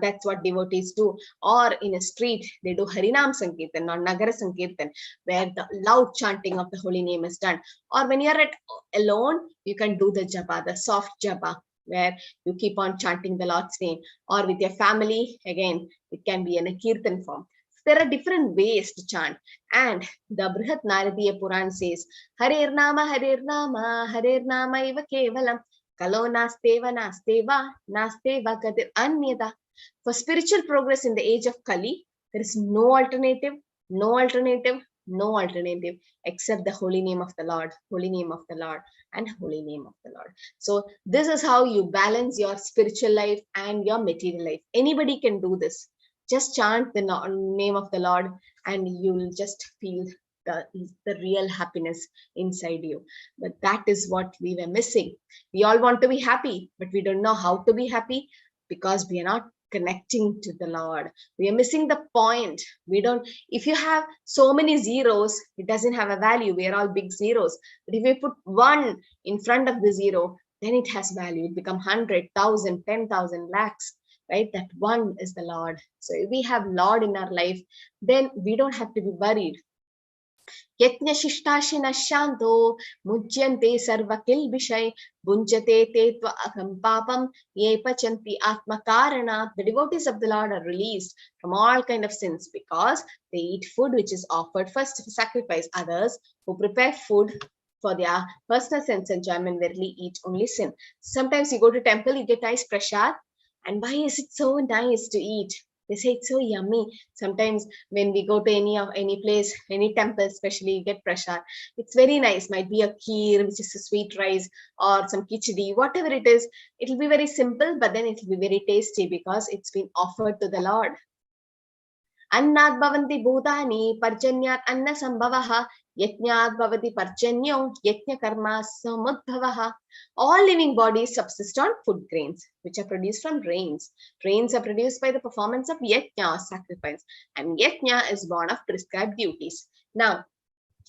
that's what devotees do, or in a street they do Harinam Sankirtan or Nagara Sankirtan, where the loud chanting of the holy name is done. Or when you are alone, you can do the japa, the soft japa. where you keep on chanting the Lord's name, or with your family, again, it can be in a kirtan form. There are different ways to chant. And the Brihat Naradiya Puran says, Harer Nama, Harer Nama, Harer Nama Iva Kevalam, Kalo Nasteva, Nasteva, Nasteva Gadir Anyada. For spiritual progress in the age of Kali, there is no alternative, no alternative, no alternative except the holy name of the Lord, holy name of the Lord, and holy name of the Lord. So this is how you balance your spiritual life and your material life. Anybody can do this. Just chant the name of the Lord and you'll just feel the real happiness inside you. But that is what we were missing. We all want to be happy, but we don't know how to be happy because we are not connecting to the Lord. We are missing the point. If you have so many zeros, it doesn't have a value. We are all big zeros. But if you put 1 in front of the 0, then it has value. It becomes 100, 1,000, 10,000, lakhs, right? That 1 is the Lord. So if we have Lord in our life, then we don't have to be worried. Yatnya Shishtashina Shanto Mujyante Sarva Kilbishai Bunjate Te Tva Akam Papam Ye Pachanti Atma Karana. The devotees of the Lord are released from all kind of sins because they eat food which is offered first for sacrifice. Others who prepare food for their personal sense enjoyment verily eat only sin. Sometimes you go to temple, you get nice prasad, and why is it so nice to eat? They say it's so yummy. Sometimes when we go to any place, any temple, especially, you get prasad. It's very nice. Might be a kheer, which is a sweet rice, or some khichdi, whatever it is. It will be very simple, but then it will be very tasty because it's been offered to the Lord. Annad bhavanti bhutani parjanyat anna sambhavaha yajñat bhavati parjanyo yajña karma samudbhavaha. All living bodies subsist on food grains, which are produced from rains. Rains are produced by the performance of yajña, sacrifice, and yajña is born of prescribed duties. Now,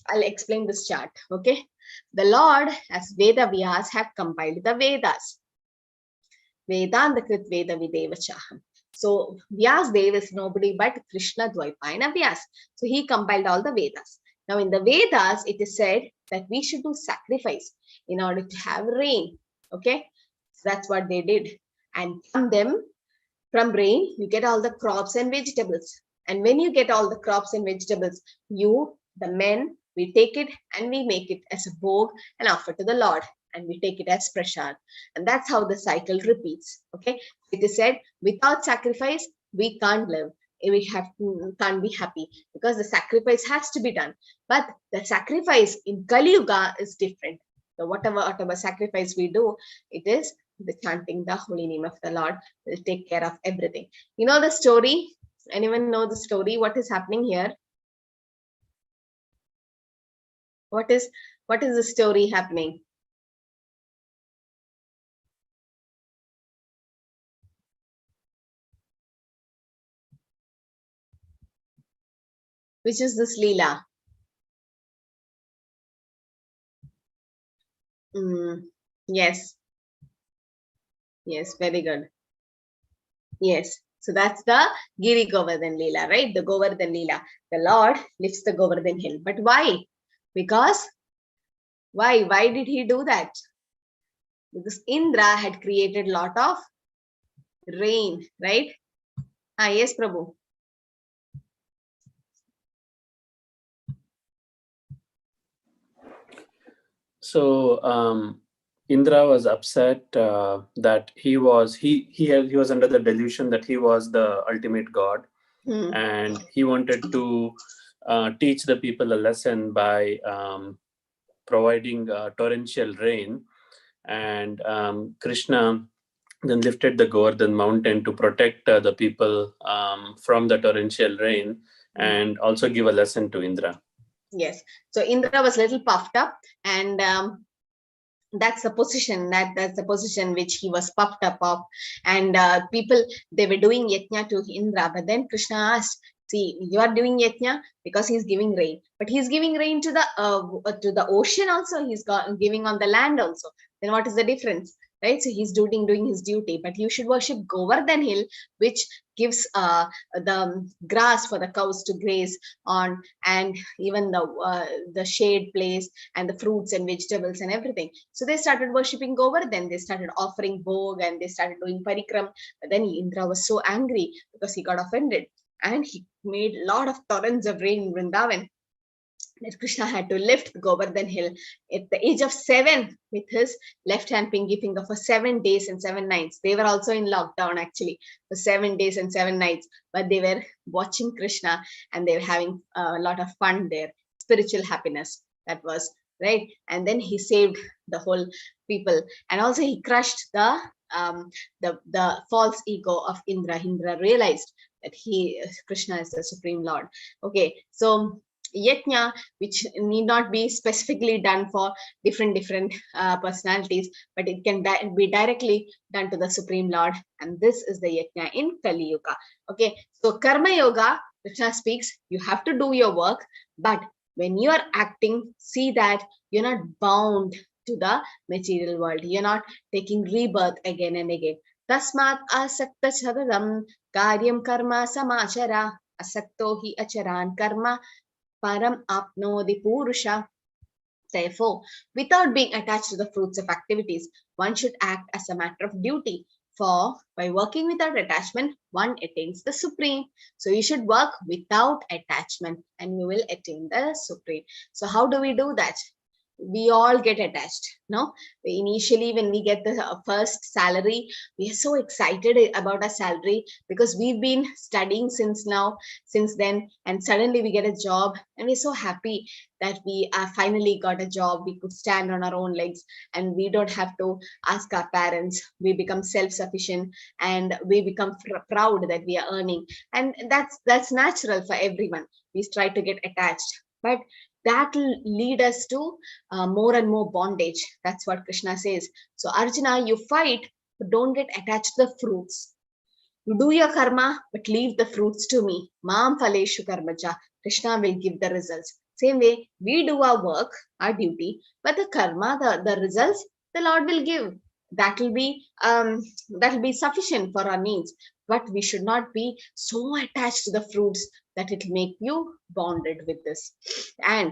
I'll explain this chart, okay? The Lord, as Veda Vyas, had compiled the Vedas. Vedanta Krit Veda Videvachaham. So Vyasdev is nobody but Krishna Dvaipayana Vyas. So he compiled all the Vedas. Now in the Vedas, it is said that we should do sacrifice in order to have rain. Okay, so that's what they did. And from rain, you get all the crops and vegetables. And when you get all the crops and vegetables, the men, we take it and we make it as a bhog and offer to the Lord. And we take it as prasad. And that's how the cycle repeats. Okay, it is said, without sacrifice, we can't live. We can't be happy because the sacrifice has to be done. But the sacrifice in Kali Yuga is different. So whatever sacrifice we do, it is the chanting the holy name of the Lord will take care of everything. You know the story? Anyone know the story? What is happening here? What is the story happening? Which is this Leela? Yes. Yes, very good. Yes. So that's the Giri Govardhan Leela, right? The Govardhan Leela. The Lord lifts the Govardhan hill. But why? Because why? Why did he do that? Because Indra had created a lot of rain, right? Yes, Prabhu. So Indra was upset that he was under the delusion that he was the ultimate god, and he wanted to teach the people a lesson by providing torrential rain. And Krishna then lifted the Govardhan mountain to protect the people from the torrential rain and also give a lesson to Indra. Yes. So Indra was a little puffed up, and that's the position that's the position which he was puffed up of. And people, they were doing yajna to Indra, but then Krishna asked, see, you are doing yajna because he's giving rain, but he's giving rain to the ocean also. He's giving on the land also. Then what is the difference, right? So he's doing his duty, but you should worship Govardhan hill, which gives the grass for the cows to graze on, and even the shade place and the fruits and vegetables and everything. So they started worshipping Govardhan. They started offering bhog and they started doing parikram. But then Indra was so angry because he got offended, and he made a lot of torrents of rain in Vrindavan. That Krishna had to lift Govardhan hill at the age of 7 with his left hand pinky finger for 7 days and 7 nights. They were also in lockdown actually for 7 days and 7 nights, but they were watching Krishna and they were having a lot of fun there, spiritual happiness. That was right. And then he saved the whole people, and also he crushed the false ego of Indra. Indra realized that Krishna is the Supreme Lord. Okay, so yajna, which need not be specifically done for different personalities, but it can be directly done to the Supreme Lord, and this is the yajna in Kali Yuga. Okay, so Karma Yoga, Krishna speaks, you have to do your work, but when you are acting, see that you're not bound to the material world. You're not taking rebirth again and again. Tasmat asakta chadadam karyam karma samachara asakto hi acharan karma param apnodi purusha. Therefore, without being attached to the fruits of activities, one should act as a matter of duty. For by working without attachment, one attains the Supreme. So you should work without attachment and you will attain the Supreme. So how do we do that? We all get attached. No, initially when we get the first salary, we are so excited about our salary because we've been studying since then, and suddenly we get a job and we're so happy that we finally got a job. We could stand on our own legs and we don't have to ask our parents. We become self-sufficient and we become proud that we are earning, and that's natural for everyone. We try to get attached, but that will lead us to more and more bondage. That's what Krishna says. So Arjuna, you fight, but don't get attached to the fruits. You do your karma, but leave the fruits to me. Mam phaleshu karmaja. Krishna will give the results. Same way, we do our work, our duty, but the karma, the results, the Lord will give. That will be sufficient for our needs. But we should not be so attached to the fruits that it will make you bonded with this. And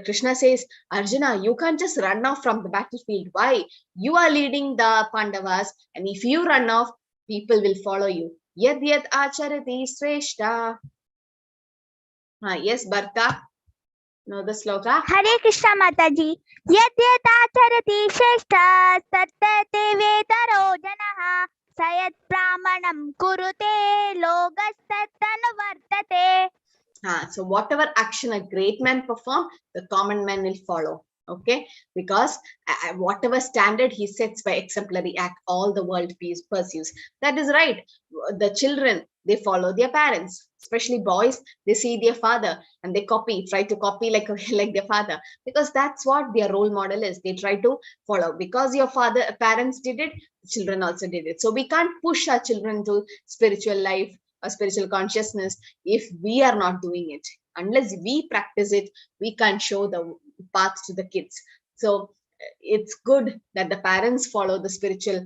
Krishna says, Arjuna, you can't just run off from the battlefield. Why? You are leading the Pandavas, and if you run off, people will follow you. Yad yad acharati sreshta. Yes, Bharta. Know the sloka? Hare Krishna Mataji. Yad yad acharati sreshta satyate vedaro janaha sayat pramanam kurute logastatanu vartate. So whatever action a great man perform, the common man will follow. Okay, because whatever standard he sets by exemplary act, all the world pursues. That is right. The children, they follow their parents, especially boys. They see their father and they try to copy like their father, because that's what their role model is. They try to follow because your parents did it, children also did it. So we can't push our children to spiritual life or spiritual consciousness if we are not doing it. Unless we practice it, we can't show the path to the kids. So it's good that the parents follow the spiritual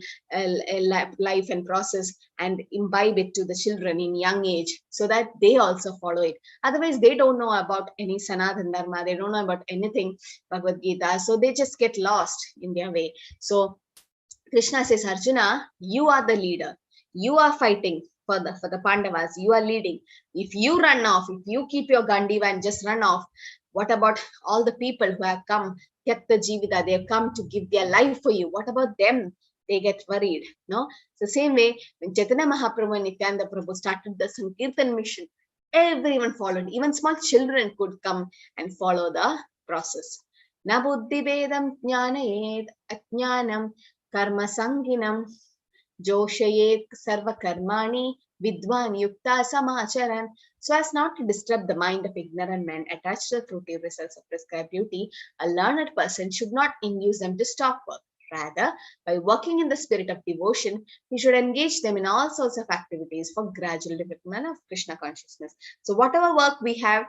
life and process and imbibe it to the children in young age, so that they also follow it. Otherwise, they don't know about any Sanatana Dharma, they don't know about anything Bhagavad Gita, so they just get lost in their way. So Krishna says, Arjuna, you are the leader. You are fighting for the Pandavas. You are leading. If you run off, if you keep your Gandiva and just run off, what about all the people who have come, Yatta Jivita, they have come to give their life for you? What about them? They get worried, no? So same way, when Chaitanya Mahaprabhu and Nityananda Prabhu started the Sankirtan mission, everyone followed. Even small children could come and follow the process. Na buddhi vedam jnanayed ajnanam karma sanginam joshayet sarva karmani vidwan yukta samacharan. So as not to disturb the mind of ignorant men attached to the fruitive results of prescribed duty, a learned person should not induce them to stop work. Rather, by working in the spirit of devotion, he should engage them in all sorts of activities for gradual development of Krishna consciousness. So whatever work we have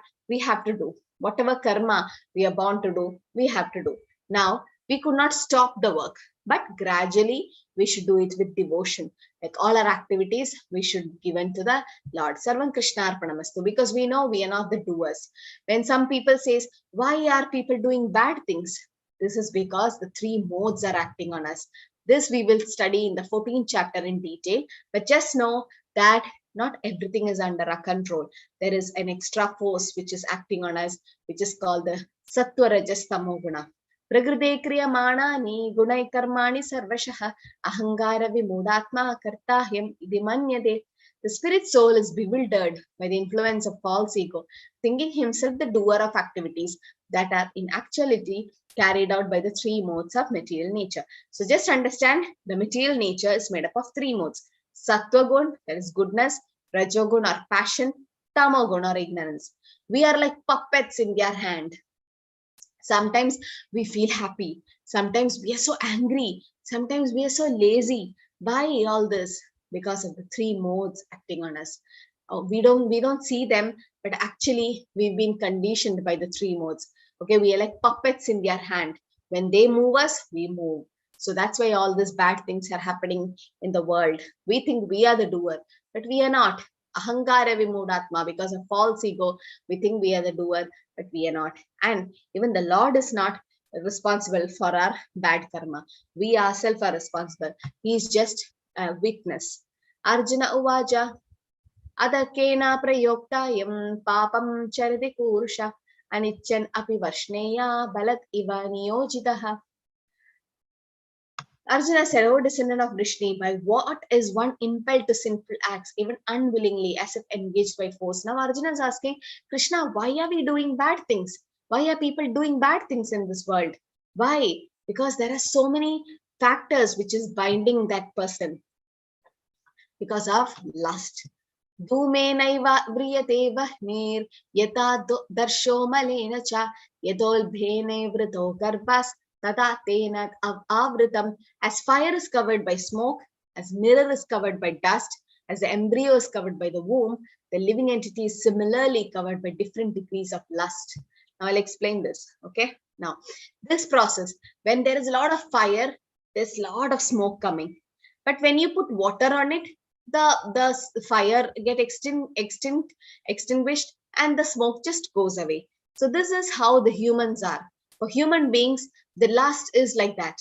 to do. Whatever karma we are born to do, we have to do. Now, we could not stop the work. but gradually we should do it with devotion. Like all our activities, we should give to the Lord. Sarvam Krishnarpanamastu, because we know we are not the doers. When some people says, why are people doing bad things? This is because the three modes are acting on us. This we will study in the 14th chapter in detail, but just know that not everything is under our control. There is an extra force which is acting on us, which is called the Sattva Rajas Tamo Guna. Prakriti kriyamani gunai karmani sarvashah ahangara vimudatma kartahyam idimanyade. The spirit soul is bewildered by the influence of false ego, thinking himself the doer of activities that are in actuality carried out by the three modes of material nature. So just understand, the material nature is made up of three modes. Sattva gun, that is goodness, Rajogun or passion, Tamagun or ignorance. We are like puppets in their hand. Sometimes we feel happy. Sometimes we are so angry. Sometimes we are so lazy. Why all this? Because of the three modes acting on us. We don't see them, but actually we've been conditioned by the three modes. Okay, we are like puppets in their hand. When they move us, we move. So that's why all these bad things are happening in the world. We think we are the doer, but we are not. Ahankara vimudatma, because of false ego, we think we are the doer, but we are not. And even the Lord is not responsible for our bad karma. We ourselves are responsible. He is just a witness. Arjuna uvaja adakena prayoktayam papam chariti kurusha anichan api varshneya balat iva niyojitaha. Arjuna said, O descendant of Vrishni, by what is one impelled to sinful acts, even unwillingly, as if engaged by force? Now Arjuna is asking, Krishna, why are we doing bad things? Why are people doing bad things in this world? Why? Because there are so many factors which is binding that person. Because of lust. Dhumenaiva vriyate vahnir yata darsho malena cha yadolbhene vrito garbhas tata tena avritam. As fire is covered by smoke, as mirror is covered by dust, as the embryo is covered by the womb, the living entity is similarly covered by different degrees of lust. Now I'll explain this. Okay. Now this process, when there is a lot of fire, there's a lot of smoke coming. But when you put water on it, the fire get extinguished and the smoke just goes away. So this is how the humans are. For human beings, the lust is like that.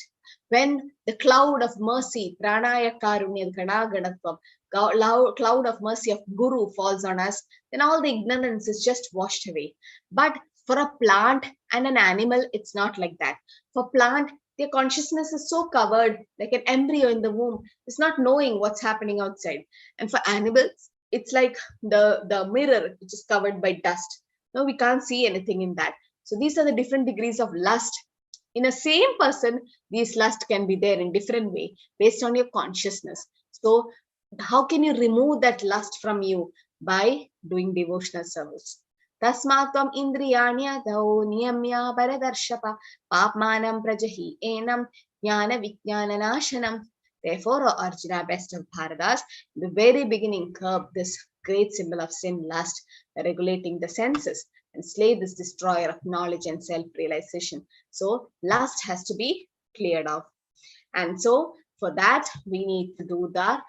When the cloud of mercy, pranaya karunya ganaganatvam, cloud of mercy of Guru falls on us, then all the ignorance is just washed away. But for a plant and an animal, it's not like that. For plant, their consciousness is so covered, like an embryo in the womb, is not knowing what's happening outside. And for animals, it's like the mirror, which is covered by dust. No, we can't see anything in that. So these are the different degrees of lust. In a same person, these lust can be there in different way based on your consciousness. So how can you remove that lust from you? By doing devotional service. Tasmatvam indriyanya dau niyamya paradarshapa papmanam prajahi enam jnana vijnana nashanam. Therefore, O Arjuna, best of Bharatas, in the very beginning curb this great symbol of sin, lust, by regulating the senses, and slay this destroyer of knowledge and self-realization. So lust has to be cleared off. And so for that, we need to do our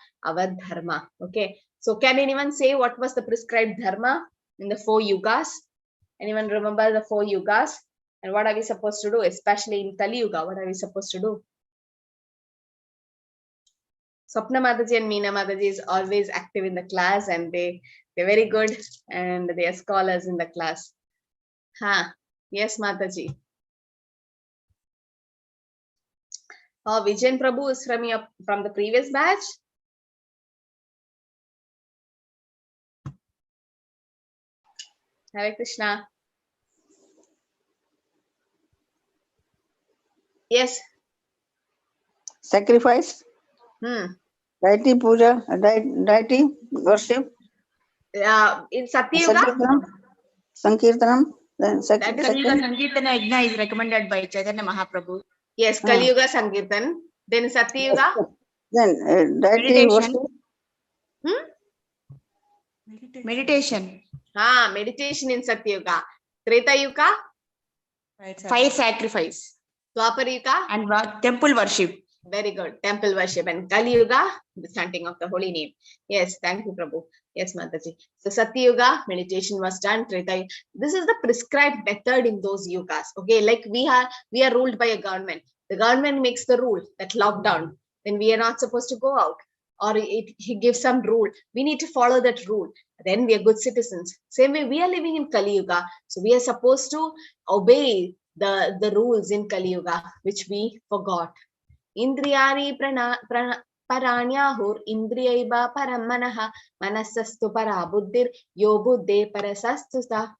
dharma. Okay. So can anyone say what was the prescribed dharma in the 4 yugas? Anyone remember the 4 yugas? And what are we supposed to do? Especially in Kali Yuga, what are we supposed to do? Swapna Mataji and Meena Mataji is always active in the class, and they're very good, and they are scholars in the class. Yes, Mataji. Oh, Vijayan Prabhu is from the previous batch. Hare Krishna. Yes. Sacrifice. Deity puja, deity worship. In Satyuga. Sankirtanam. Then Sankirtana Yajna is recommended by Chaitanya Mahaprabhu. Yes, Kali Yuga Sankirtan. Then Satyuga. Then deity worship. Meditation. Meditation in Satyuga. Treta Yuga. Fire sacrifice. Dwapara Yuga. And temple worship. Very good. Temple worship and Kali Yuga, the chanting of the holy name. Yes, thank you, Prabhu. Yes, Mataji. So Satya Yuga, meditation was done. Treta, this is the prescribed method in those yugas. Okay, like we are ruled by a government. The government makes the rule that lockdown, then we are not supposed to go out, or he gives some rule. We need to follow that rule. Then we are good citizens. Same way we are living in Kali Yuga, so we are supposed to obey the rules in Kali Yuga, which we forgot. Indriyani paranyahur indriyaiba paramanaha manasastu para buddhir yo buddhe parasastusa.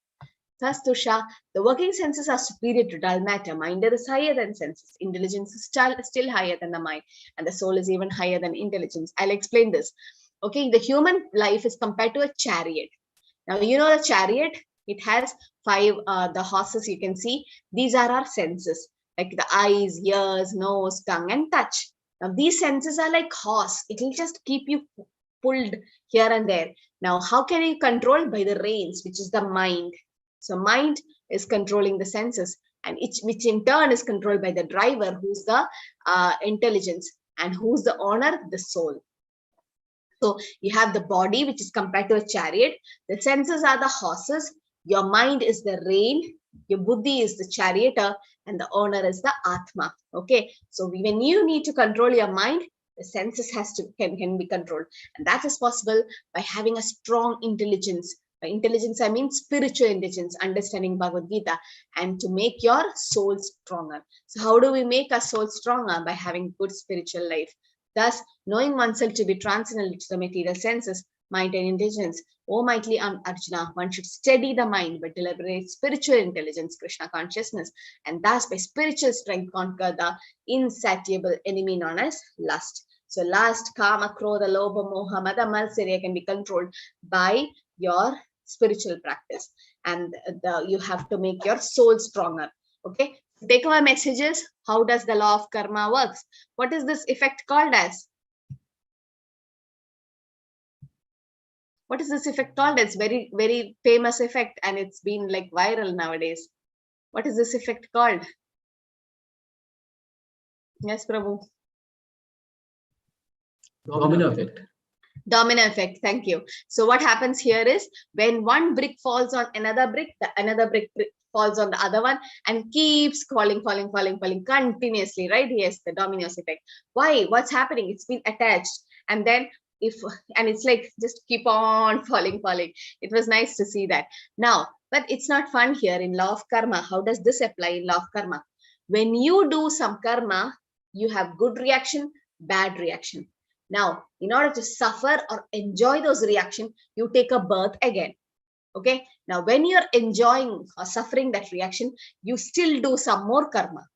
The working senses are superior to dull matter. Mind is higher than senses. Intelligence is still higher than the mind. And the soul is even higher than intelligence. I'll explain this. Okay, the human life is compared to a chariot. Now, you know the chariot, it has 5, the horses you can see. These are our senses, like the eyes, ears, nose, tongue, and touch. Now, these senses are like horse. It will just keep you pulled here and there. Now, how can you control? By the reins, which is the mind. So mind is controlling the senses, and which in turn is controlled by the driver, who's the intelligence, and who's the owner, the soul. So you have the body, which is compared to a chariot. The senses are the horses. Your mind is the rein. Your buddhi is the charioteer, and the owner is the atma. Okay. So when you need to control your mind, the senses can be controlled, and that is possible by having a strong intelligence. By intelligence, I mean spiritual intelligence, understanding Bhagavad Gita, and to make your soul stronger. So how do we make our soul stronger? By having good spiritual life. Thus, knowing oneself to be transcendental to the material senses, mind and intelligence. O mighty Arjuna, one should steady the mind by deliberate spiritual intelligence, Krishna consciousness, and thus by spiritual strength conquer the insatiable enemy known as lust. So lust, kama, krodha, lobha, moha, mada, matsarya can be controlled by your spiritual practice, and you have to make your soul stronger. Okay, take my messages. How does the law of karma works? What is this effect called as? What is this effect called as? Very, very famous effect, and it's been like viral nowadays. What is this effect called? Yes, Prabhu. Domino effect. Domino effect. Thank you. So what happens here is when one brick falls on another brick, another brick falls on the other one and keeps falling continuously, right? Yes, the domino effect. Why? What's happening? It's been attached, and then it's like just keep on falling. It was nice to see that. Now, but it's not fun here in law of karma. How does this apply in law of karma? When you do some karma, you have good reaction, bad reaction. Now, in order to suffer or enjoy those reactions, you take a birth again. Okay. Now, when you're enjoying or suffering that reaction, you still do some more karma.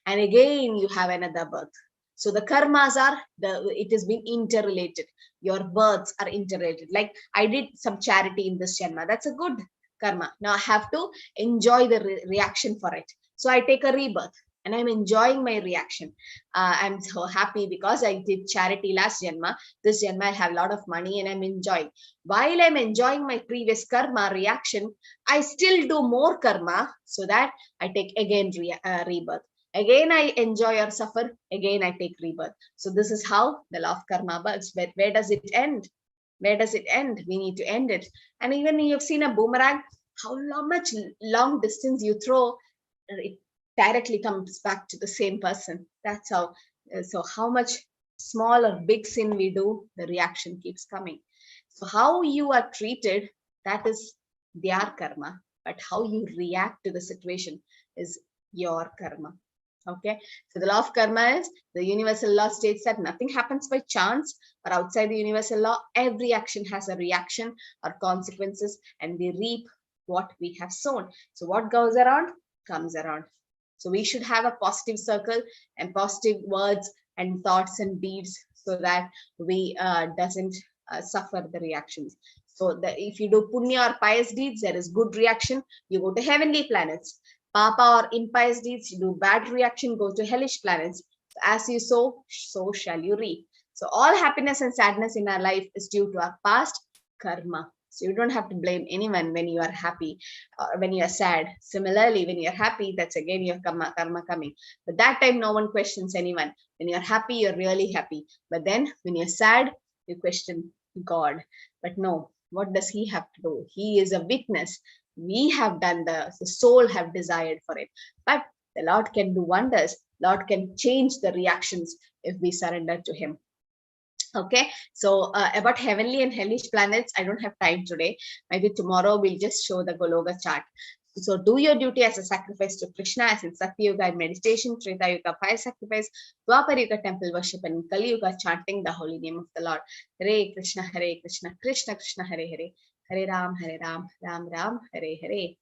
And again, you have another birth. So the karmas it has been interrelated. Your births are interrelated. Like I did some charity in this janma. That's a good karma. Now I have to enjoy the reaction for it. So I take a rebirth. And I'm enjoying my reaction. I'm so happy because I did charity last janma. This janma, I have a lot of money and I'm enjoying. While I'm enjoying my previous karma reaction, I still do more karma so that I take again rebirth. Again, I enjoy or suffer. Again, I take rebirth. So this is how the law of karma works. But where does it end? Where does it end? We need to end it. And even you've seen a boomerang, how much long distance you throw, it directly comes back to the same person. That's how. So how much small or big sin we do, the reaction keeps coming. So how you are treated, that is their karma. But how you react to the situation is your karma. Okay. So the law of karma is the universal law states that nothing happens by chance or outside the universal law. Every action has a reaction or consequences, and we reap what we have sown. So what goes around comes around. So we should have a positive circle and positive words and thoughts and deeds so that we doesn't suffer the reactions. So if you do punya or pious deeds, there is good reaction, you go to heavenly planets. Papa or impious deeds, you do bad reaction, go to hellish planets. So as you sow, so shall you reap. So all happiness and sadness in our life is due to our past karma. So you don't have to blame anyone when you are happy or when you are sad. Similarly, when you are happy, that's again your karma coming. But that time, no one questions anyone. When you are happy, you're really happy. But then when you're sad, you question God. But no, what does he have to do? He is a witness. We have done the soul have desired for it. But the Lord can do wonders. Lord can change the reactions if we surrender to him. Okay, so about heavenly and hellish planets, I don't have time today. Maybe tomorrow we'll just show the Goloka chart. So do your duty as a sacrifice to Krishna, as in Satya Yuga meditation, Treta Yuga fire sacrifice, Dwapar Yuga temple worship, and Kali Yuga chanting the holy name of the Lord. Hare Krishna, Krishna Krishna, Hare Hare, Hare Ram, Ram Ram, Hare Hare.